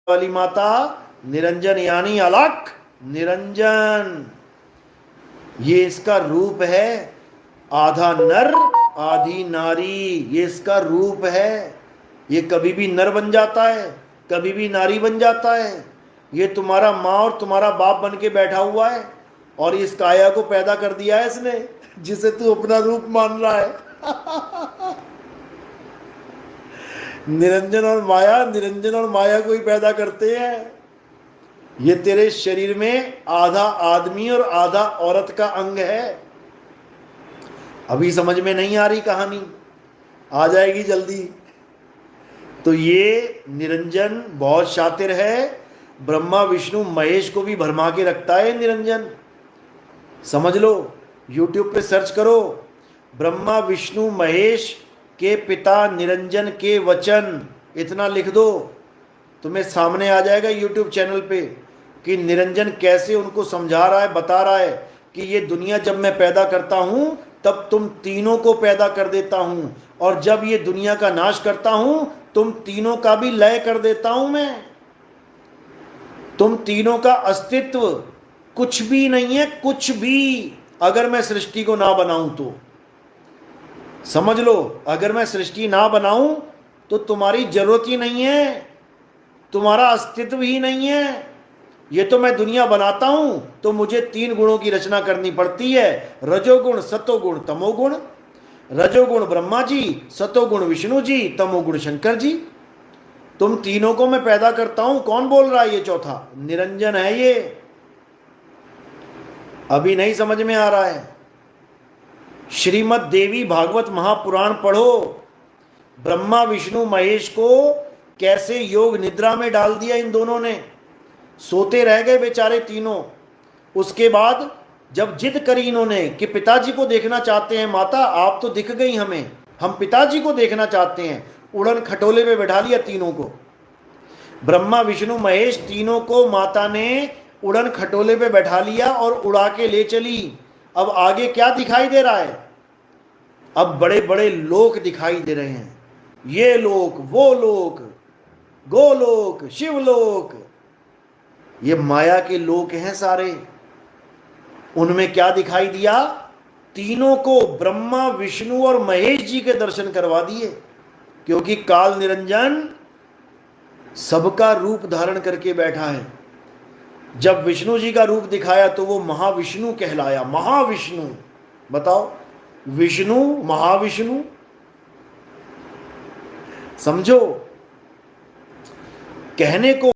वाली माता निरंजन यानी अलख निरंजन, ये इसका रूप है। आधा नर आधी नारी, ये इसका रूप है। ये कभी भी नर बन जाता है, कभी भी नारी बन जाता है। ये तुम्हारा माँ और तुम्हारा बाप बन के बैठा हुआ है और इस काया को पैदा कर दिया है इसने, जिसे तू अपना रूप मान रहा है। निरंजन और माया को ही पैदा करते हैं। ये तेरे शरीर में आधा आदमी और आधा औरत का अंग है। अभी समझ में नहीं आ रही कहानी, आ जाएगी जल्दी। तो ये निरंजन बहुत शातिर है, ब्रह्मा विष्णु महेश को भी भरमा के रखता है निरंजन। समझ लो, यूट्यूब पे सर्च करो, ब्रह्मा विष्णु महेश के पिता निरंजन के वचन, इतना लिख दो, तुम्हें सामने आ जाएगा यूट्यूब चैनल पे कि निरंजन कैसे उनको समझा रहा है, बता रहा है कि ये दुनिया जब मैं पैदा करता हूं तब तुम तीनों को पैदा कर देता हूं, और जब ये दुनिया का नाश करता हूं तुम तीनों का भी लय कर देता हूं मैं। तुम तीनों का अस्तित्व कुछ भी नहीं है, कुछ भी, अगर मैं सृष्टि को ना बनाऊं तो। समझ लो, अगर मैं सृष्टि ना बनाऊं तो तुम्हारी जरूरत ही नहीं है, तुम्हारा अस्तित्व ही नहीं है। ये तो मैं दुनिया बनाता हूं तो मुझे 3 गुणों की रचना करनी पड़ती है, रजोगुण सतोगुण तमोगुण। रजोगुण ब्रह्मा जी, सतोगुण विष्णु जी, तमोगुण शंकर जी। तुम तीनों को मैं पैदा करता हूं। कौन बोल रहा है ये चौथा? निरंजन है ये। अभी नहीं समझ में आ रहा है? श्रीमद् देवी भागवत महापुराण पढ़ो, ब्रह्मा विष्णु महेश को कैसे योग निद्रा में डाल दिया इन दोनों ने, सोते रह गए बेचारे तीनों। उसके बाद जब जिद करी इन्होंने कि पिताजी को देखना चाहते हैं, माता आप तो दिख गई हमें, हम पिताजी को देखना चाहते हैं, उड़न खटोले में बैठा लिया तीनों को। ब्रह्मा विष्णु महेश तीनों को माता ने उड़न खटोले पे बैठा लिया और उड़ा के ले चली। अब आगे क्या दिखाई दे रहा है? अब बड़े बड़े लोक दिखाई दे रहे हैं, ये लोक वो लोक, गोलोक शिवलोक, ये माया के लोक हैं सारे। उनमें क्या दिखाई दिया? तीनों को ब्रह्मा विष्णु और महेश जी के दर्शन करवा दिए, क्योंकि काल निरंजन सबका रूप धारण करके बैठा है। जब विष्णु जी का रूप दिखाया तो वो महाविष्णु कहलाया, महाविष्णु। बताओ, विष्णु महाविष्णु, समझो। कहने को